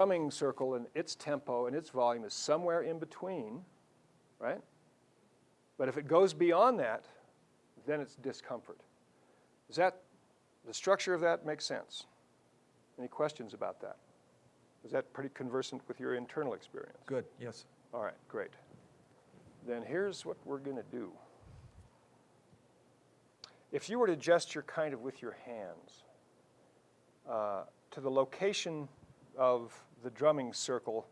drumming circle and its tempo and its volume is somewhere in between, right? But if it goes beyond that, then it's discomfort. Does that, the structure of that make sense? Any questions about that? Is that pretty conversant with your internal experience? Good, yes. All right, great. Then here's what we're going to do. If you were to gesture kind of with your hands to the location of the drumming circle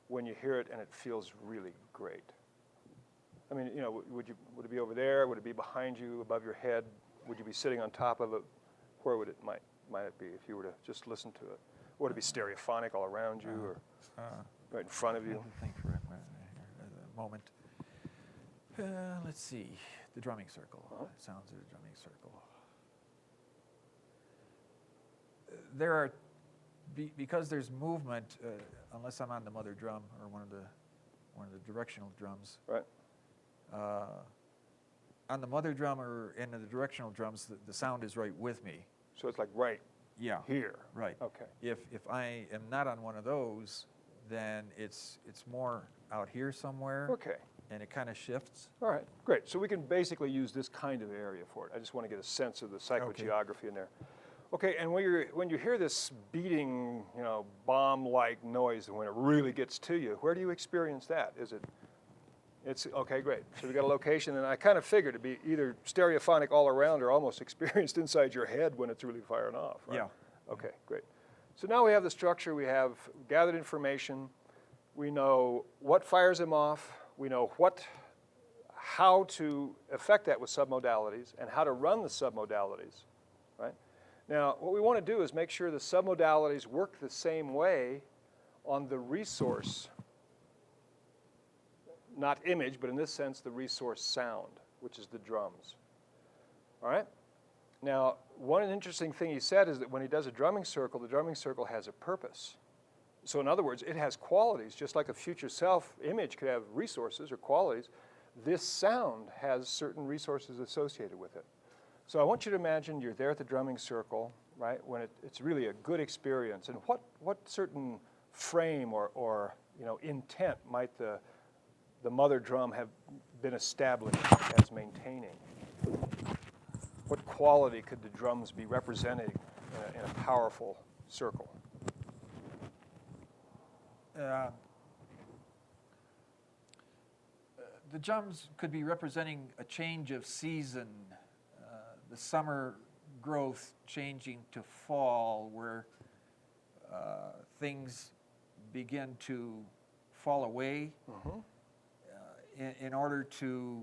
when you hear it and it feels really great. I mean, you know, would it be over there? Would it be behind you, above your head? Would you be sitting on top of it? Where would it might it be if you were to just listen to it? Would it be stereophonic all around you or right in front of you? I have to think for a moment. Let's see, the drumming circle. Sounds of the drumming circle. There are, because there's movement, unless I'm on the mother drum or one of the directional drums. Right. On the mother drum or in the directional drums, the sound is right with me. So it's like right here. Right. Okay. If I am not on one of those, then it's more out here somewhere. Okay. And it kind of shifts. All right, great. So we can basically use this kind of area for it. I just want to get a sense of the psychogeography in there. Okay, and when you hear this beating, you know, bomb-like noise, and when it really gets to you, where do you experience that? It's okay, great. So we got a location, and I kind of figured it'd be either stereophonic all around or almost experienced inside your head when it's really firing off. Right? Yeah. Okay, great. So now we have the structure. We have gathered information. We know what fires them off. We know how to affect that with submodalities and how to run the submodalities, right? Now, what we want to do is make sure the submodalities work the same way on the resource, not image, but in this sense, the resource sound, which is the drums, all right? Now, one interesting thing he said is that when he does a drumming circle, the drumming circle has a purpose. So in other words, it has qualities, just like a future self image could have resources or qualities. This sound has certain resources associated with it. So I want you to imagine you're there at the drumming circle, right, when it's really a good experience. And what certain frame or you know, intent might the mother drum have been established as maintaining? What quality could the drums be representing in a powerful circle? The drums could be representing a change of season, the summer growth changing to fall, where things begin to fall away in order to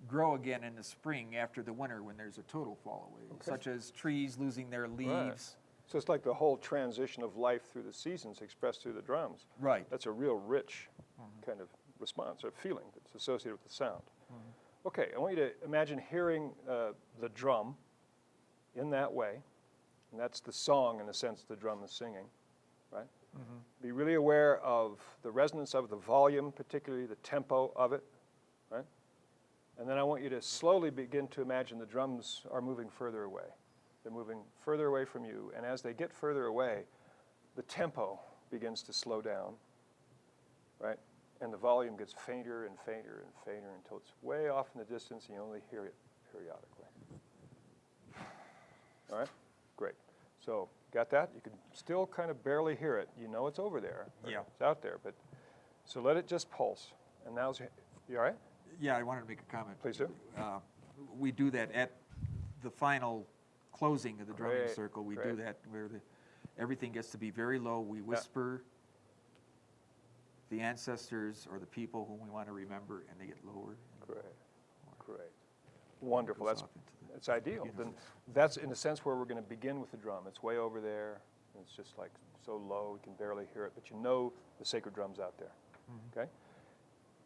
grow again in the spring after the winter when there's a total fall away, such as trees losing their leaves. Right. So it's like the whole transition of life through the seasons expressed through the drums. Right. That's a real rich kind of response or feeling that's associated with the sound. Okay, I want you to imagine hearing the drum in that way, and that's the song in the sense the drum is singing, right? Be really aware of the resonance of the volume, particularly the tempo of it, right? And then I want you to slowly begin to imagine the drums are moving further away. They're moving further away from you, and as they get further away, the tempo begins to slow down, right? And the volume gets fainter and fainter and fainter until it's way off in the distance and you only hear it periodically. All right? Great. So, got that? You can still kind of barely hear it. You know it's over there. Yeah. It's out there, but so let it just pulse. And now's, you all right? Yeah, I wanted to make a comment. Please do. We do that at the final closing of the drumming Great, circle. We great. do that where everything gets to be very low. We whisper the ancestors or the people whom we want to remember, and they get lower. Great, great. Wonderful. Goes That's ideal. Then that's in a sense where we're going to begin with the drum. It's way over there. And it's just like so low we can barely hear it, but you know the sacred drum's out there. Okay?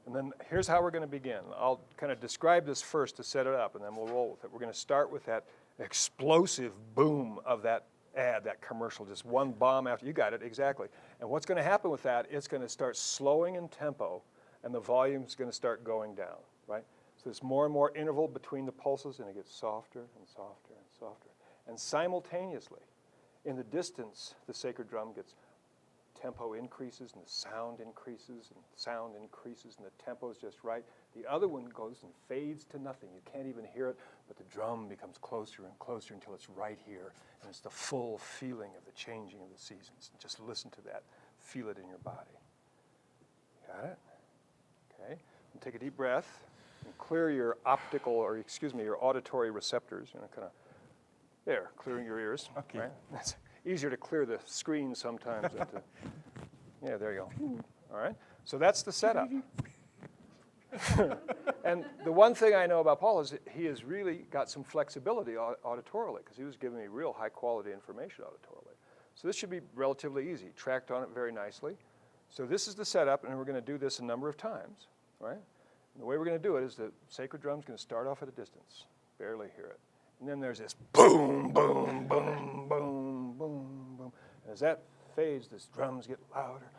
And then here's how we're going to begin. I'll kind of describe this first to set it up, and then we'll roll with it. We're going to start with that explosive boom of that ad, that commercial, just one bomb after. You got it, exactly. And what's going to happen with that, it's going to start slowing in tempo, and the volume's going to start going down, right? So there's more and more interval between the pulses, and it gets softer and softer and softer. And simultaneously, in the distance, the sacred drum gets tempo increases and the sound increases and sound increases and the tempo is just right. The other one goes and fades to nothing. You can't even hear it, but the drum becomes closer and closer until it's right here. And it's the full feeling of the changing of the seasons. Just listen to that. Feel it in your body. Got it? Okay. And take a deep breath and clear your your auditory receptors. Kind of there, clearing your ears. Okay. Right? It's easier to clear the screen sometimes than to, yeah, there you go. All right. So that's the setup. And the one thing I know about Paul is that he has really got some flexibility auditorily, because he was giving me real high-quality information auditorily. So this should be relatively easy. Tracked on it very nicely. So this is the setup, and we're going to do this a number of times, right? And the way we're going to do it is the sacred drum's going to start off at a distance, barely hear it. And then there's this boom, boom, boom, boom, boom, boom. And as that fades, the drums get louder.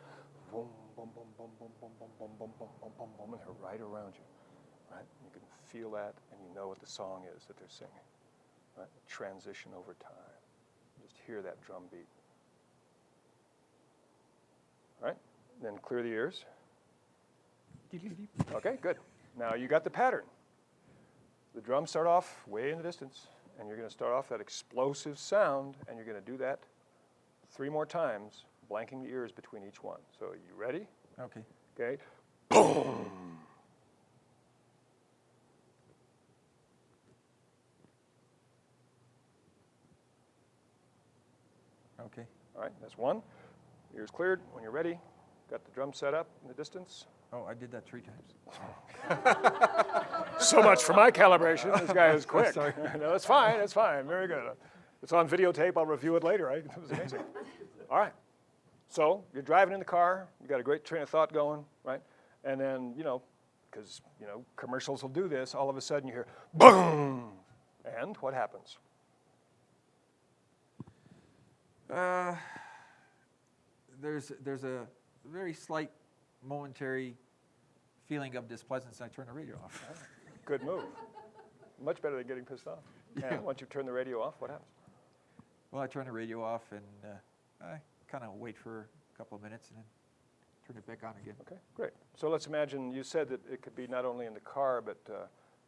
Boom, boom, boom, boom, boom, boom, boom, boom, boom, boom, boom, boom, boom, and they're right around you, right? You can feel that, and you know what the song is that they're singing, right? Transition over time. Just hear that drum beat. All right? Then clear the ears. Okay, good. Now you got the pattern. The drums start off way in the distance, and you're going to start off that explosive sound, and you're going to do that 3 more times, blanking the ears between each one. So you ready? Okay. Okay. Boom. Okay. All right, that's 1. Ears cleared. When you're ready, got the drum set up in the distance. Oh, I did that 3 times. So much for my calibration. This guy is quick. Sorry. No, it's fine. It's fine. Very good. It's on videotape. I'll review it later. Right? It was amazing. All right. So you're driving in the car. You got a great train of thought going, right? And then, because, commercials will do this, all of a sudden you hear, boom. And what happens? There's a very slight momentary feeling of displeasance, and I turn the radio off. Good move. Much better than getting pissed off. Yeah. And once you turn the radio off, what happens? Well, I turn the radio off, and I kind of wait for a couple of minutes, and then turn it back on again. Okay, great. So let's imagine you said that it could be not only in the car, but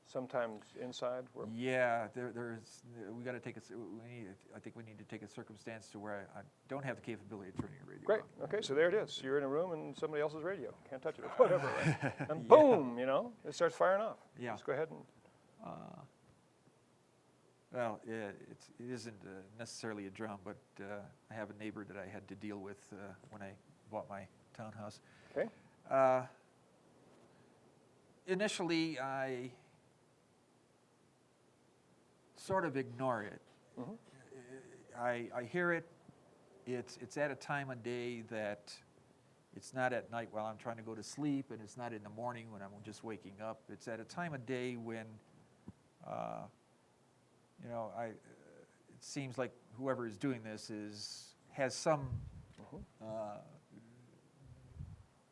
sometimes inside. Yeah, we got to take I think we need to take a circumstance to where I don't have the capability of turning a radio Great. off. Okay, so there it is. You're in a room and somebody else's radio. Can't touch it or whatever, right? And boom, it starts firing off. Yeah. Just go ahead and... Well, yeah, it isn't necessarily a drum, but I have a neighbor that I had to deal with when I bought my townhouse. Okay. Initially, I sort of ignore it. Mm-hmm. I hear it. It's at a time of day that it's not at night while I'm trying to go to sleep, and it's not in the morning when I'm just waking up. It's at a time of day when, it seems like whoever is doing this has some,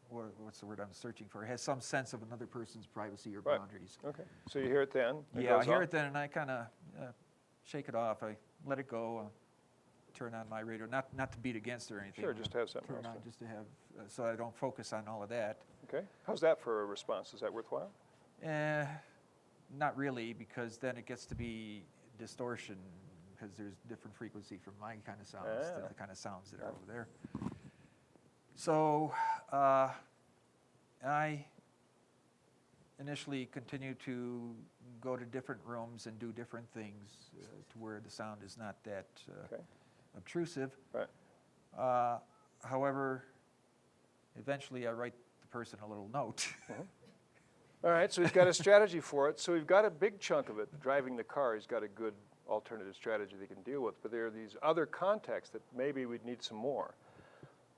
what's the word I'm searching for? Has some sense of another person's privacy or Right. boundaries. Okay. So you hear it then. Yeah, I hear it then, and I kind of shake it off. I let it go. Turn on my radio, not to beat against or anything. Sure, just to have something turn else. on just to have, so I don't focus on all of that. Okay. How's that for a response? Is that worthwhile? Not really, because then it gets to be distortion, because there's different frequency from my kind of sounds to the kind of sounds that are over there. So I initially continue to go to different rooms and do different things to where the sound is not that obtrusive. Right. However, eventually I write the person a little note. All right, so he's got a strategy for it. So we've got a big chunk of it. Driving the car, he's got a good alternative strategy they can deal with. But there are these other contexts that maybe we'd need some more.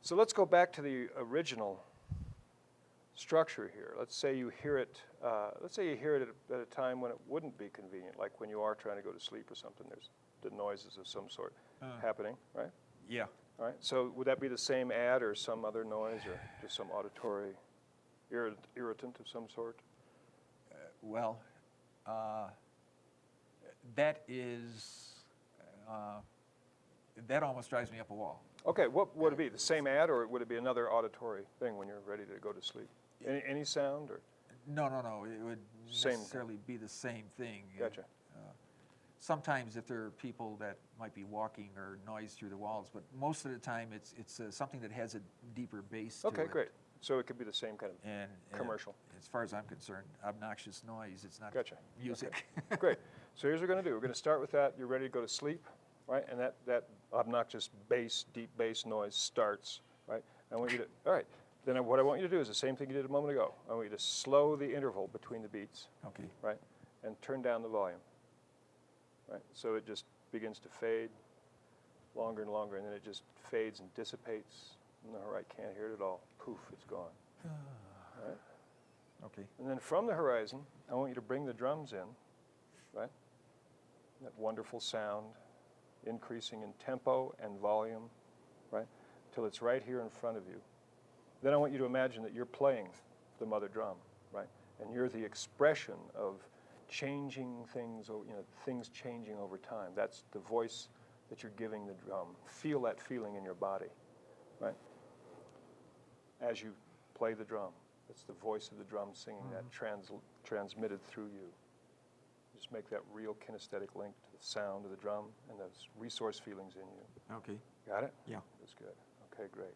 So let's go back to the original structure here. Let's say you hear it. At a time when it wouldn't be convenient, like when you are trying to go to sleep or something. There's the noises of some sort happening, right? Yeah. All right. So would that be the same ad or some other noise or just some auditory irritant of some sort? Well, that is that almost drives me up a wall. Okay, what would it be? The same ad, or would it be another auditory thing when you're ready to go to sleep? Any sound, or? No, it would Same thing. necessarily be the same thing. Gotcha. Sometimes if there are people that might be walking or noise through the walls, but most of the time it's something that has a deeper bass to it. Okay, great. So it could be the same kind of And commercial. As far as I'm concerned, obnoxious noise, it's not Gotcha. music. Okay. Great. So here's what we're going to do. We're going to start with that. You're ready to go to sleep, right? And that obnoxious bass, deep bass noise starts, right? I want you to, all right. Then what I want you to do is the same thing you did a moment ago. I want you to slow the interval between the beats, Okay. right? And turn down the volume, right? So it just begins to fade longer and longer, and then it just fades and dissipates. No, I can't hear it at all. Poof, it's gone. All right? Okay. And then from the horizon, I want you to bring the drums in, right? That wonderful sound, increasing in tempo and volume, right? Till it's right here in front of you. Then I want you to imagine that you're playing the mother drum, right? And you're the expression of changing things, things changing over time. That's the voice that you're giving the drum. Feel that feeling in your body, right? As you play the drum. It's the voice of the drum singing that transmitted through you. Just make that real kinesthetic link to the sound of the drum and those resource feelings in you. Okay. Got it? Yeah. That's good. Okay, great.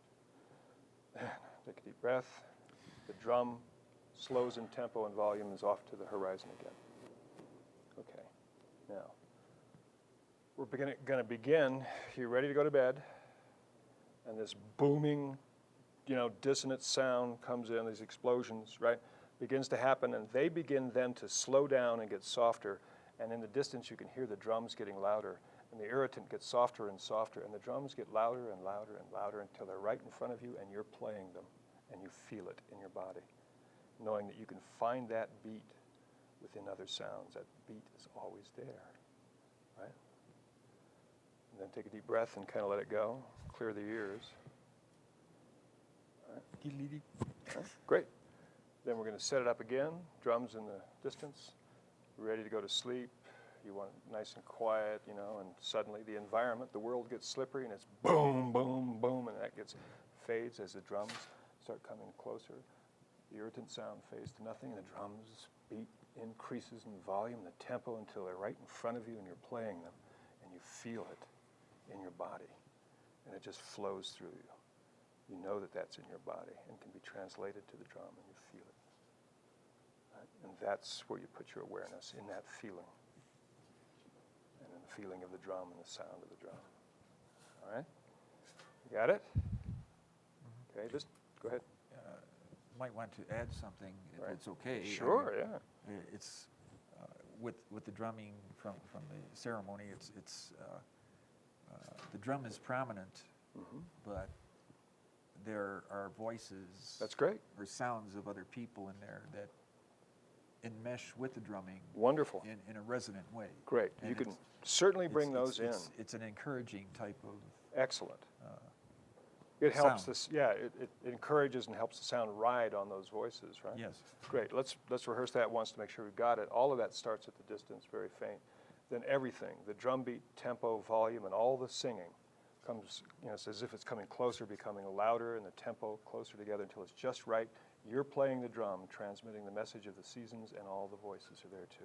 Take a deep breath. The drum slows in tempo and volume is off to the horizon again. Okay. Now, we're going to begin. You're ready to go to bed. And this booming, dissonant sound comes in, these explosions, right? Begins to happen, and they begin then to slow down and get softer. And in the distance, you can hear the drums getting louder. And the irritant gets softer and softer, and the drums get louder and louder and louder until they're right in front of you and you're playing them, and you feel it in your body, knowing that you can find that beat within other sounds. That beat is always there, right? And then take a deep breath and kind of let it go. Clear the ears. All right. Great. Then we're going to set it up again, drums in the distance, ready to go to sleep. You want it nice and quiet, and suddenly the environment, the world gets slippery, and it's boom, boom, boom, and that fades as the drums start coming closer. The irritant sound fades to nothing, and the drums beat increases in volume, the tempo, until they're right in front of you, and you're playing them, and you feel it in your body, and it just flows through you. You know that that's in your body and can be translated to the drum, and you feel it. Right? And that's where you put your awareness, in that feeling. And in the feeling of the drum and the sound of the drum. All right? You got it? Okay, just go ahead. Might want to add something, if Right. it's okay. Sure, yeah. It's with the drumming from the ceremony. It's the drum is prominent, but there are voices. That's great. Or sounds of other people in there that enmesh with the drumming. Wonderful. In a resonant way. Great. And you can certainly bring those in. It's an encouraging type of. Excellent. It helps sound. it encourages and helps the sound ride on those voices, right? Yes. Great. Let's rehearse that once to make sure we've got it. All of that starts at the distance, very faint. Then everything, the drum beat, tempo, volume, and all the singing comes, it's as if it's coming closer, becoming louder, and the tempo closer together until it's just right. You're playing the drum, transmitting the message of the seasons, and all the voices are there too.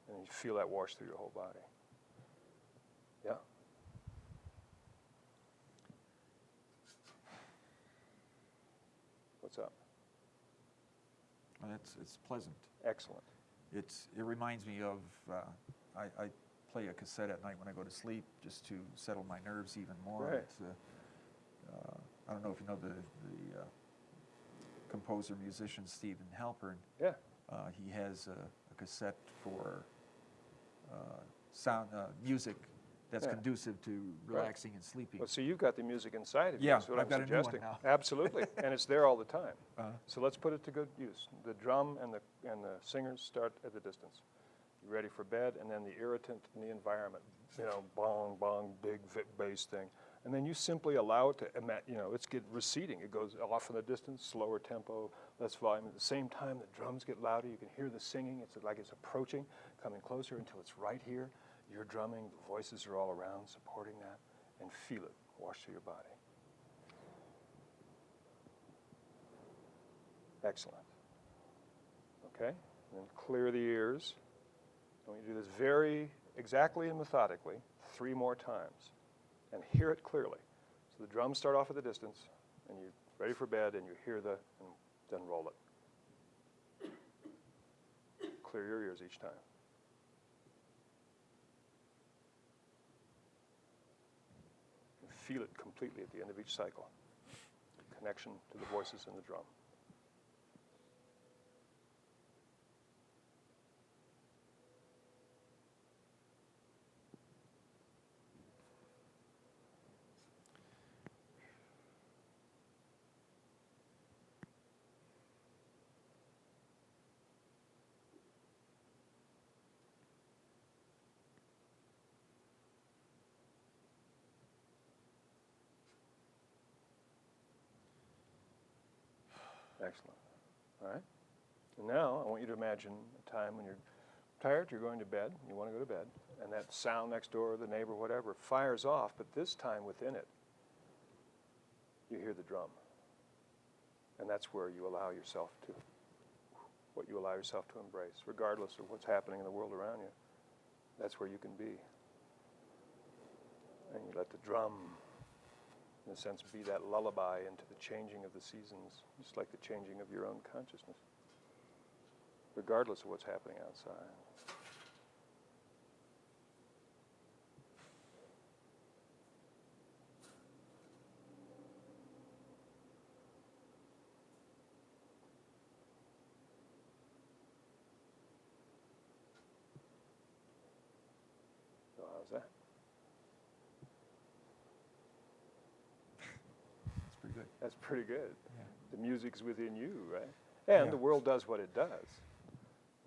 And you feel that wash through your whole body. Yeah? What's up? Well, it's pleasant. Excellent. It reminds me of I play a cassette at night when I go to sleep just to settle my nerves even more. Right. It's, I don't know if you know the composer musician Stephen Halpern. Yeah. He has a cassette for sound music that's conducive to relaxing and sleeping. Well, so you've got the music inside of you. Yeah, That's what I've I'm got a new one suggesting. now. Absolutely, and it's there all the time. Uh-huh. So let's put it to good use. The drum and the singers start at the distance. You're ready for bed, and then the irritant in the environment, bong, bong, big bass thing. And then you simply allow it to, it's receding. It goes off in the distance, slower tempo, less volume. At the same time, the drums get louder. You can hear the singing. It's like it's approaching, coming closer until it's right here. You're drumming. The voices are all around, supporting that. And feel it wash through your body. Excellent. Okay, and then clear the ears. I want you to do this very exactly and methodically 3 more times, and hear it clearly. So the drums start off at the distance, and you're ready for bed, and you hear and then roll it. Clear your ears each time. And feel it completely at the end of each cycle. Connection to the voices in the drum. Excellent. All right. And now I want you to imagine a time when you're tired, you're going to bed, you want to go to bed, and that sound next door, the neighbor, whatever, fires off, but this time within it, you hear the drum. And that's where you allow yourself to, what you allow yourself to embrace, regardless of what's happening in the world around you. That's where you can be. And you let the drum, in a sense, be that lullaby into the changing of the seasons, just like the changing of your own consciousness, regardless of what's happening outside. So how's that? That's pretty good. That's pretty good. Yeah. The music's within you, right? And Yeah. the world does what it does.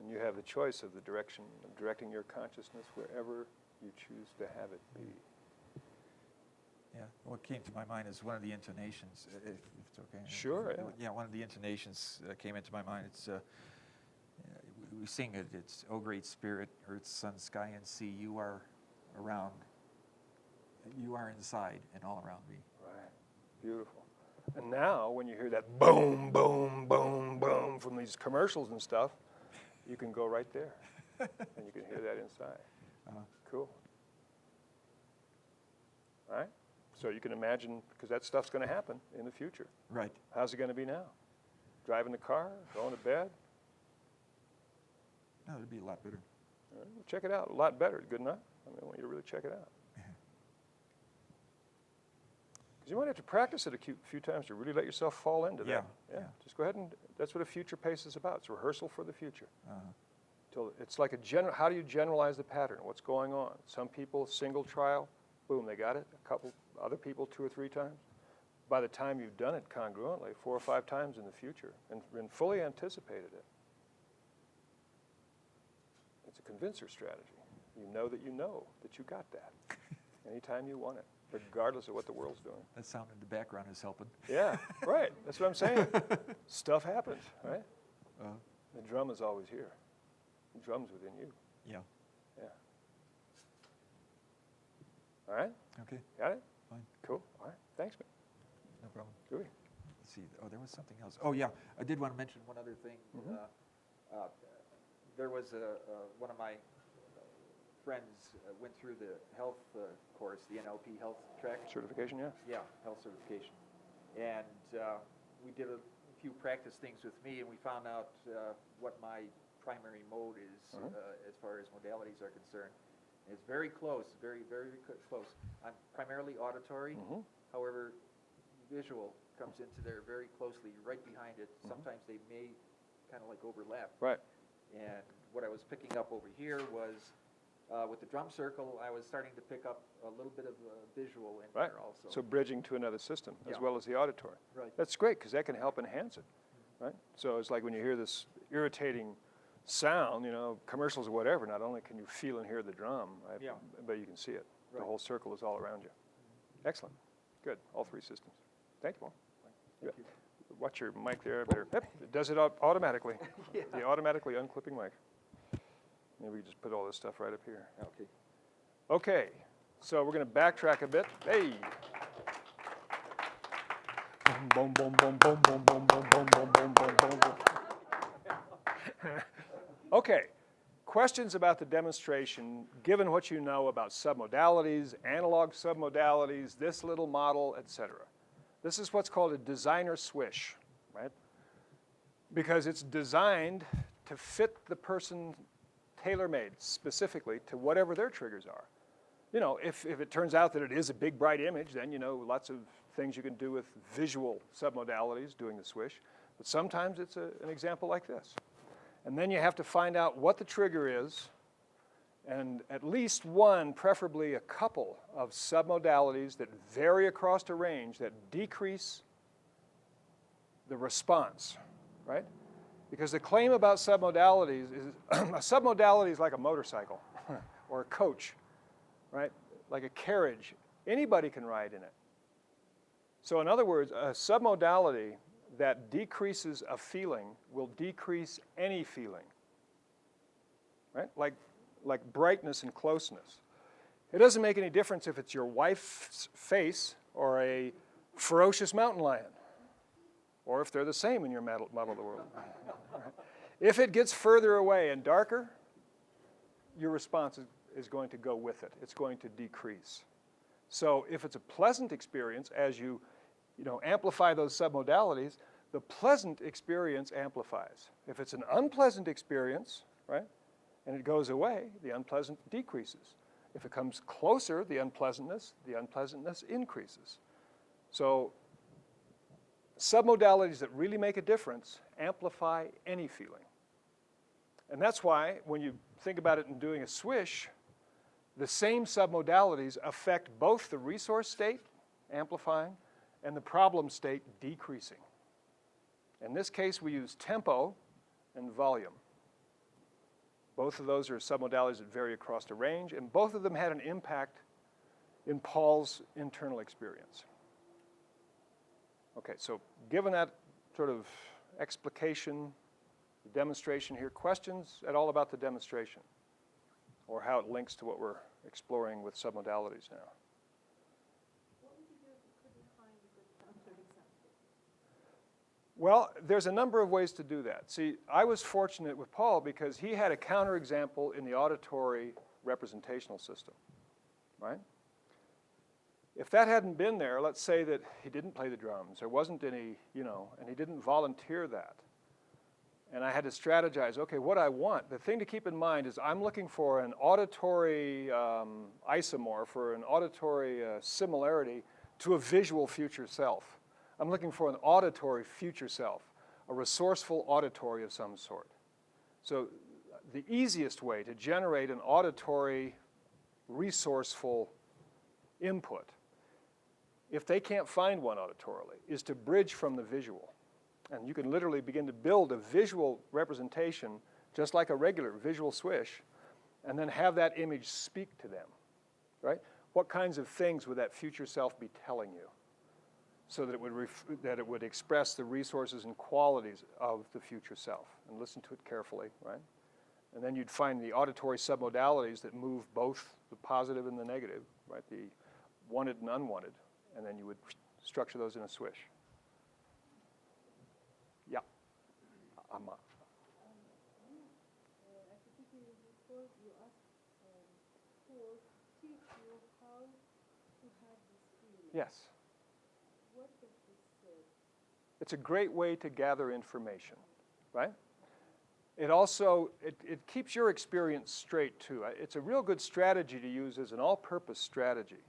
And you have the choice of the direction of directing your consciousness wherever you choose to have it be. Yeah, what came to my mind is one of the intonations, if it's okay. Sure, yeah. Yeah, one of the intonations came into my mind. It's we sing it. It's "O Great Spirit, Earth, Sun, Sky, and Sea. You are around. You are inside and all around me." Right. Beautiful. And now, when you hear that boom, boom, boom, boom from these commercials and stuff, you can go right there, and you can hear that inside. Cool. All right? So you can imagine, because that stuff's going to happen in the future. Right. How's it going to be now? Driving the car, going to bed? No, it'd be a lot better. All right, well, check it out. A lot better. Good enough? I want you to really check it out. Because you might have to practice it a few times to really let yourself fall into that. Yeah. Just go ahead and, that's what a future pace is about. It's rehearsal for the future. Uh-huh. Till it's like how do you generalize the pattern? What's going on? Some people, single trial, boom, they got it. A couple other people 2 or 3 times. By the time you've done it congruently 4 or 5 times in the future and fully anticipated it, it's a convincer strategy. You know that you got that anytime you want it, regardless of what the world's doing. That sound in the background is helping. Yeah, right. That's what I'm saying. Stuff happens, right? Uh, The drum is always here. The drum's within you. yeah. Yeah. All right? Okay. Got it? Fine. Cool. All right. Thanks, man. No problem. Good. Let's see. Oh, there was something else. Oh, yeah. I did want to mention one other thing. Mhm. There was one of my friends went through the health course, the NLP health track. Certification, yeah? Yeah, health certification. And we did a few practice things with me, and we found out what my primary mode is as far as modalities are concerned. And it's very close, very, very close. I'm primarily auditory. Mm-hmm. However, visual comes into there very closely, right behind it. Mm-hmm. Sometimes they may kind of like overlap. Right. And what I was picking up over here was, with the drum circle, I was starting to pick up a little bit of visual in Right. there also. So bridging to another system as Yeah. well as the auditory. Right. That's great because that can help enhance it, right? So it's like when you hear this irritating sound, commercials or whatever, not only can you feel and hear the drum, right, Yeah. but you can see it. The Right. whole circle is all around you. Excellent. Good. All 3 systems. Thank you, Paul. Thank you. Watch your mic there. Yep, it does it automatically. Yeah. The automatically unclipping mic. Maybe we just put all this stuff right up here. Okay. Okay, so we're going to backtrack a bit. Hey. Boom, boom, boom, boom, boom, boom, boom, boom, boom, boom, boom, boom, boom. questions about the demonstration, given what you know about submodalities, analog submodalities, this little model, etc. This is what's called a designer swish, right? Because it's designed to fit the person tailor-made specifically to whatever their triggers are. You know, if it turns out that it is a big, bright image, then you know lots of things you can do with visual submodalities doing the swish. But sometimes it's an example like this. And then you have to find out what the trigger is, and at least one, preferably a couple, of submodalities that vary across a range that decrease the response, right? Because the claim about submodalities is a submodality is like a motorcycle or a coach, right? Like a carriage. Anybody can ride in it. So in other words, a submodality that decreases a feeling will decrease any feeling, right? Like brightness and closeness. It doesn't make any difference if it's your wife's face or a ferocious mountain lion, or if they're the same in your model of the world. If it gets further away and darker, your response is going to go with it. It's going to decrease. So if it's a pleasant experience, as you amplify those submodalities, the pleasant experience amplifies. If it's an unpleasant experience, right, and it goes away, the unpleasant decreases. If it comes closer, the unpleasantness increases. So submodalities that really make a difference amplify any feeling. And that's why when you think about it in doing a swish, the same submodalities affect both the resource state, amplifying, and the problem state, decreasing. In this case, we use tempo and volume. Both of those are submodalities that vary across the range, and both of them had an impact in Paul's internal experience. Okay, so given that sort of explication, demonstration here, questions at all about the demonstration or how it links to what we're exploring with submodalities now? What would you do if you couldn't find a good counterexample? Well, there's a number of ways to do that. See, I was fortunate with Paul because he had a counterexample in the auditory representational system, right? If that hadn't been there, let's say that he didn't play the drums, there wasn't any, and he didn't volunteer that. And I had to strategize, okay, what I want. The thing to keep in mind is I'm looking for an auditory isomorph or an auditory similarity to a visual future self. I'm looking for an auditory future self, a resourceful auditory of some sort. So the easiest way to generate an auditory resourceful input, if they can't find one auditorily, is to bridge from the visual. And you can literally begin to build a visual representation, just like a regular visual swish, and then have that image speak to them, right? What kinds of things would that future self be telling you so that it would express the resources and qualities of the future self? And listen to it carefully, right? And then you'd find the auditory submodalities that move both the positive and the negative, right? The wanted and unwanted, and then you would structure those in a swish. Yeah. At the beginning before you asked Paul to teach you how to have this feeling. Yes. What does this say? It's a great way to gather information, right? It also, it keeps your experience straight too. It's a real good strategy to use as an all-purpose strategy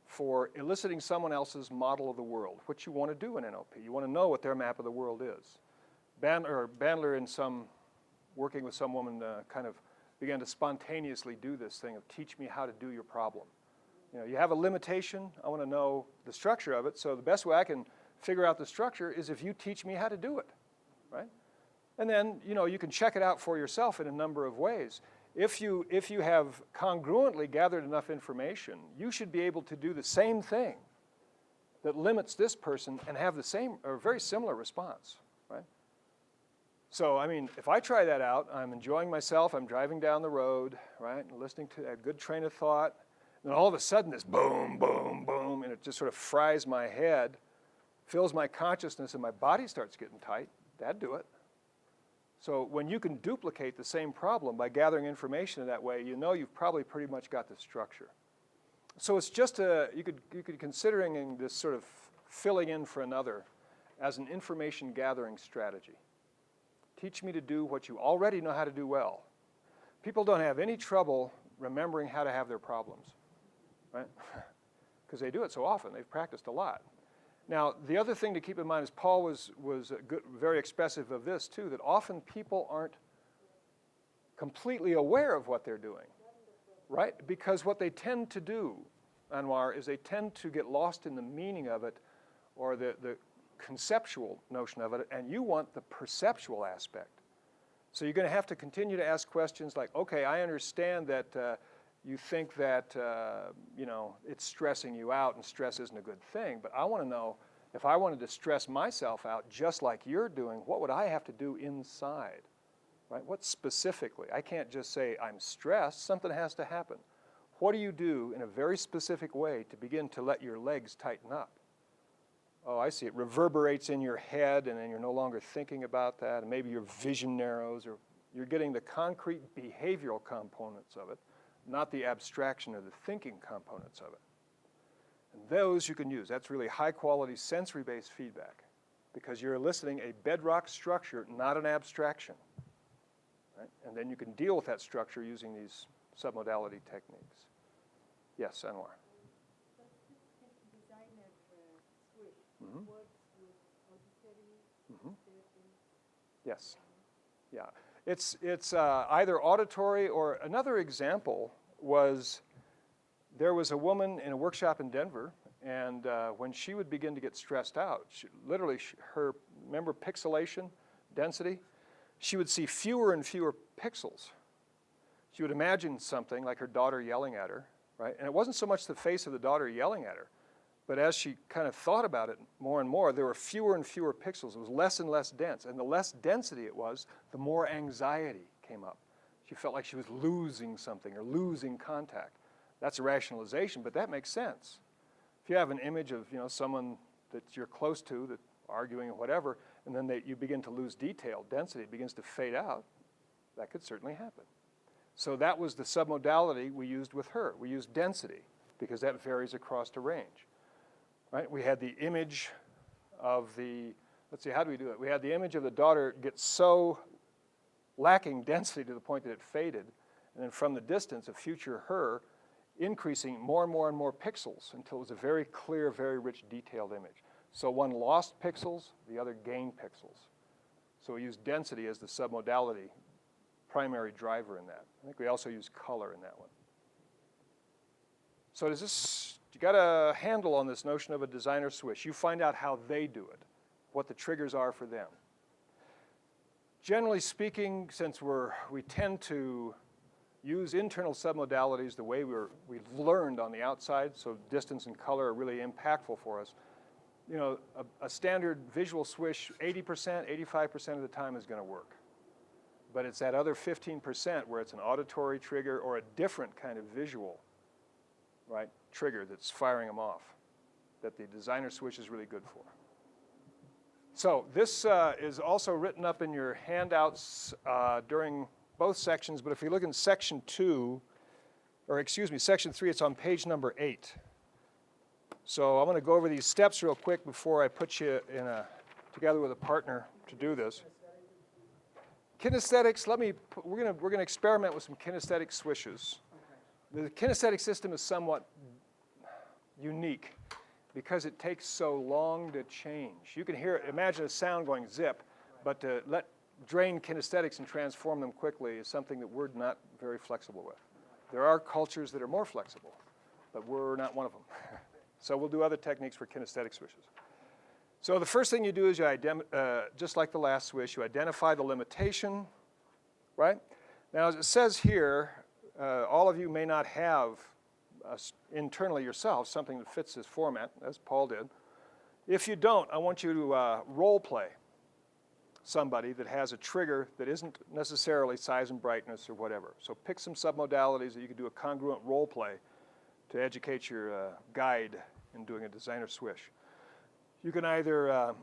for eliciting someone else's model of the world, what you want to do in NLP. You want to know what their map of the world is. Bandler working with some woman kind of began to spontaneously do this thing of teach me how to do your problem. You have a limitation, I want to know the structure of it, so the best way I can figure out the structure is if you teach me how to do it, right? And then, you can check it out for yourself in a number of ways. If you have congruently gathered enough information, you should be able to do the same thing that limits this person and have the same or very similar response, right? So, if I try that out, I'm enjoying myself, I'm driving down the road, right, and listening to a good train of thought, and all of a sudden this boom, boom, boom, and it just sort of fries my head, fills my consciousness, and my body starts getting tight. That'd do it. So when you can duplicate the same problem by gathering information in that way, you know you've probably pretty much got the structure. So it's just you could considering this sort of filling in for another as an information gathering strategy. Teach me to do what you already know how to do well. People don't have any trouble remembering how to have their problems, right? Because they do it so often. They've practiced a lot. Now, the other thing to keep in mind is Paul was very expressive of this too, that often people aren't completely aware of what they're doing, right? Because what they tend to do, Anwar, is they tend to get lost in the meaning of it or the conceptual notion of it, and you want the perceptual aspect. So you're going to have to continue to ask questions like, okay, I understand that you think that, it's stressing you out and stress isn't a good thing, but I want to know if I wanted to stress myself out just like you're doing, what would I have to do inside, right? What specifically? I can't just say I'm stressed, something has to happen. What do you do in a very specific way to begin to let your legs tighten up? Oh, I see. It reverberates in your head, and then you're no longer thinking about that, and maybe your vision narrows, or you're getting the concrete behavioral components of it, not the abstraction or the thinking components of it. And those you can use. That's really high-quality sensory-based feedback because you're eliciting a bedrock structure, not an abstraction. Right? And then you can deal with that structure using these submodality techniques. Yes, Anwar. Designer switch Mhm. works with auditory, Mhm. therapy. Yes. Yeah. It's either auditory or another example was there was a woman in a workshop in Denver, and when she would begin to get stressed out, remember pixelation, density? She would see fewer and fewer pixels. She would imagine something like her daughter yelling at her, right? And it wasn't so much the face of the daughter yelling at her, but as she kind of thought about it more and more, there were fewer and fewer pixels. It was less and less dense. And the less density it was, the more anxiety came up. She felt like she was losing something or losing contact. That's a rationalization, but that makes sense. If you have an image of someone that you're close to, that arguing or whatever, and then you begin to lose detail, density begins to fade out, that could certainly happen. So that was the submodality we used with her. We used density because that varies across the range. Right? We had the image of let's see, how do we do it? We had the image of the daughter get so lacking density to the point that it faded, and then from the distance, a future her increasing more and more and more pixels until it was a very clear, very rich, detailed image. So one lost pixels, the other gained pixels. So we used density as the submodality primary driver in that. I think we also use color in that one. So you got a handle on this notion of a designer switch. You find out how they do it, what the triggers are for them. Generally speaking, since we tend to use internal submodalities the way we've learned on the outside, so distance and color are really impactful for us. A standard visual switch, 80%, 85% of the time is going to work. But it's that other 15% where it's an auditory trigger or a different kind of visual, right, trigger that's firing them off that the designer switch is really good for. So this is also written up in your handouts during both sections, but if you look in section 3, it's on page number 8. So I'm going to go over these steps real quick before I put you together with a partner to do this. Kinesthetics, we're going to experiment with some kinesthetic swishes. The kinesthetic system is somewhat unique because it takes so long to change. You can imagine a sound going zip, but to drain kinesthetics and transform them quickly is something that we're not very flexible with. There are cultures that are more flexible, but we're not one of them. So we'll do other techniques for kinesthetic swishes. So the first thing you do is just like the last swish, you identify the limitation, right? Now, as it says here, all of you may not have internally yourself something that fits this format, as Paul did. If you don't, I want you to role play somebody that has a trigger that isn't necessarily size and brightness or whatever. So pick some submodalities that you can do a congruent role play to educate your guide in doing a designer swish. You can either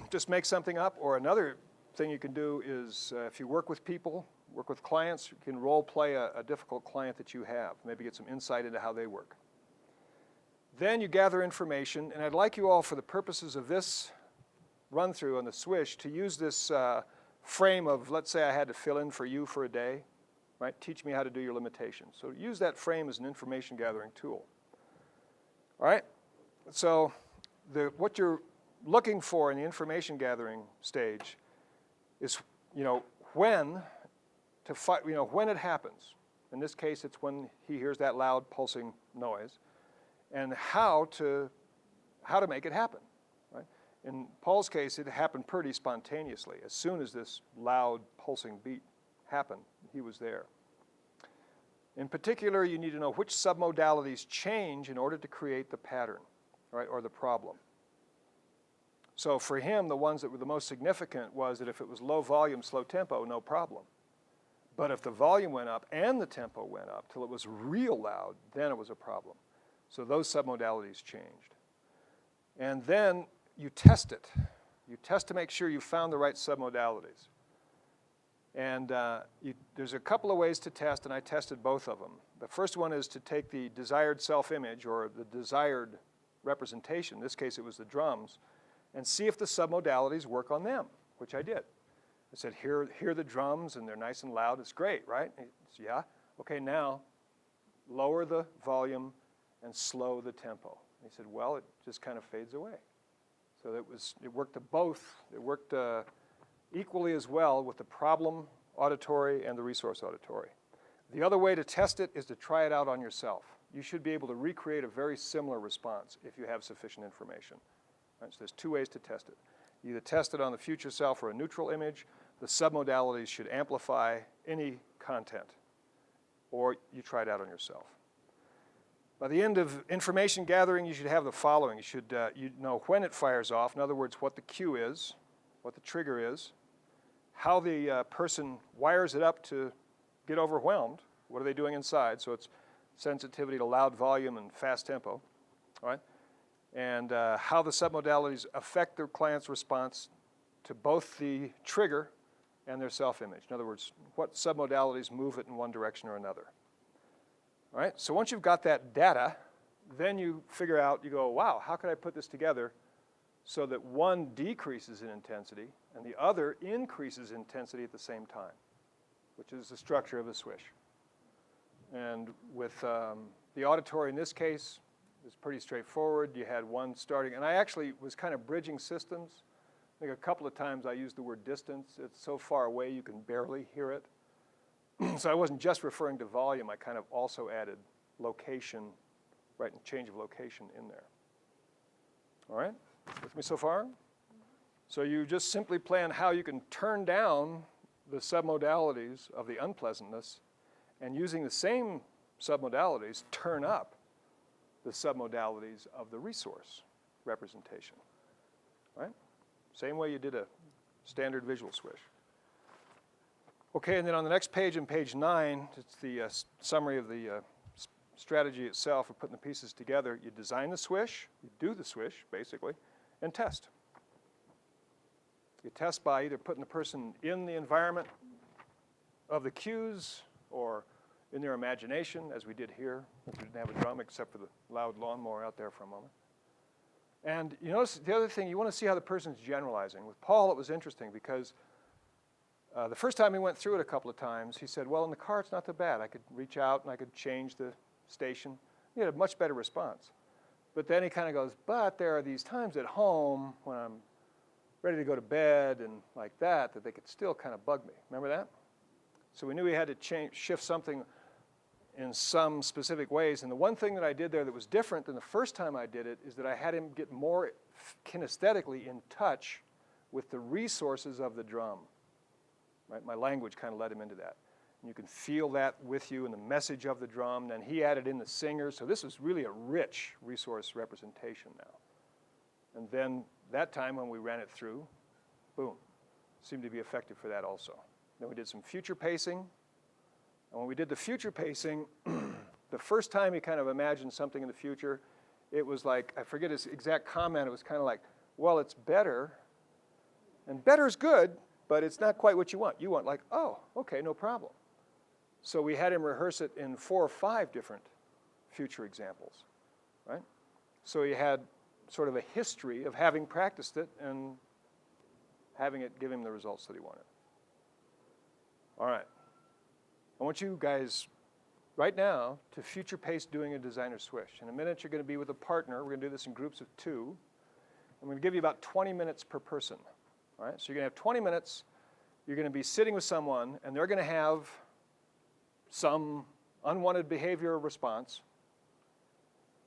just make something up, or another thing you can do is if you work with people, work with clients, you can role play a difficult client that you have, maybe get some insight into how they work. Then you gather information, and I'd like you all, for the purposes of this run through on the swish, to use this frame of, let's say I had to fill in for you for a day, right? Teach me how to do your limitations. So use that frame as an information gathering tool. All right? So what you're looking for in the information gathering stage is, when it happens. In this case, it's when he hears that loud pulsing noise, and how to make it happen. Right? In Paul's case, it happened pretty spontaneously. As soon as this loud pulsing beat happened, he was there. In particular, you need to know which submodalities change in order to create the pattern, right, or the problem. So for him, the ones that were the most significant was that if it was low volume, slow tempo, no problem. But if the volume went up and the tempo went up till it was real loud, then it was a problem. So those submodalities changed. And then you test it. You test to make sure you found the right submodalities. And there's a couple of ways to test, and I tested both of them. The first one is to take the desired self-image, or the desired representation, in this case it was the drums, and see if the submodalities work on them, which I did. I said, hear the drums, and they're nice and loud. It's great, right? Said, yeah. Okay, now lower the volume and slow the tempo. And he said, well, it just kind of fades away. So it worked to both. It worked equally as well with the problem auditory and the resource auditory. The other way to test it is to try it out on yourself. You should be able to recreate a very similar response if you have sufficient information. Right, so there's two ways to test it. You either test it on the future self or a neutral image. The submodalities should amplify any content, or you try it out on yourself. By the end of information gathering, you should have the following. You should know when it fires off, in other words, what the cue is, what the trigger is, how the person wires it up to get overwhelmed. What are they doing inside? So it's sensitivity to loud volume and fast tempo, all right? And how the submodalities affect their client's response to both the trigger and their self-image. In other words, what submodalities move it in one direction or another. All right, so once you've got that data, then you figure out, you go, wow, how could I put this together so that one decreases in intensity and the other increases intensity at the same time, which is the structure of a swish. And with the auditory in this case, it's pretty straightforward. You had one starting, and I actually was kind of bridging systems. I think a couple of times I used the word distance. It's so far away you can barely hear it. So I wasn't just referring to volume. I kind of also added location, right, and change of location in there. All right, with me so far? So you just simply plan how you can turn down the submodalities of the unpleasantness, and using the same submodalities, turn up the submodalities of the resource representation, right? Same way you did a standard visual swish. Okay, and then on the next page, on page 9, it's the summary of the strategy itself of putting the pieces together. You design the swish, you do the swish, basically, and test. You test by either putting the person in the environment of the cues or in their imagination, as we did here. We didn't have a drum except for the loud lawnmower out there for a moment. And you notice the other thing, you want to see how the person's generalizing. With Paul, it was interesting because the first time he went through it a couple of times, he said, well, in the car, it's not that bad. I could reach out and I could change the station. He had a much better response. But then he kind of goes, but there are these times at home when I'm ready to go to bed and like that they could still kind of bug me. Remember that? So we knew we had to shift something in some specific ways. And the one thing that I did there that was different than the first time I did it is that I had him get more kinesthetically in touch with the resources of the drum. Right? My language kind of led him into that. And you can feel that with you in the message of the drum. Then he added in the singer. So this was really a rich resource representation now. And then that time when we ran it through, boom, seemed to be effective for that also. Then we did some future pacing. And when we did the future pacing, the first time he kind of imagined something in the future, it was like, I forget his exact comment, it was kind of like, well, it's better. And better's good, but it's not quite what you want. You want like, oh, okay, no problem. So we had him rehearse it in 4 or 5 different future examples, right? So he had sort of a history of having practiced it and having it give him the results that he wanted. All right. I want you guys right now to future pace doing a designer swish. In a minute, you're going to be with a partner. We're going to do this in groups of 2. I'm going to give you about 20 minutes per person. All right? So you're going to have 20 minutes. You're going to be sitting with someone, and they're going to have some unwanted behavior or response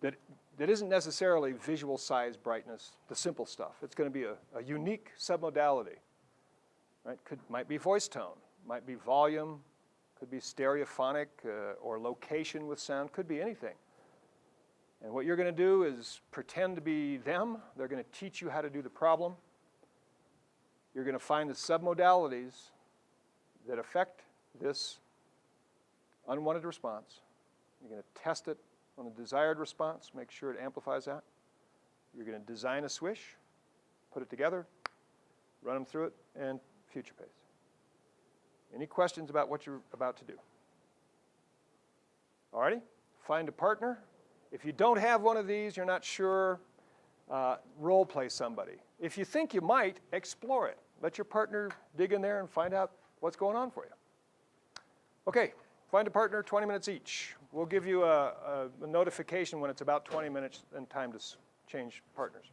that isn't necessarily visual size, brightness, the simple stuff. It's going to be a unique submodality. Right? Might be voice tone, might be volume, could be stereophonic or location with sound, could be anything. And what you're going to do is pretend to be them. They're going to teach you how to do the problem. You're going to find the submodalities that affect this unwanted response. You're going to test it on the desired response, make sure it amplifies that. You're going to design a swish, put it together, run them through it, and future pace. Any questions about what you're about to do? Alrighty, find a partner. If you don't have one of these, you're not sure, role play somebody. If you think you might, explore it. Let your partner dig in there and find out what's going on for you. Okay, find a partner, 20 minutes each. We'll give you a notification when it's about 20 minutes and time to change partners.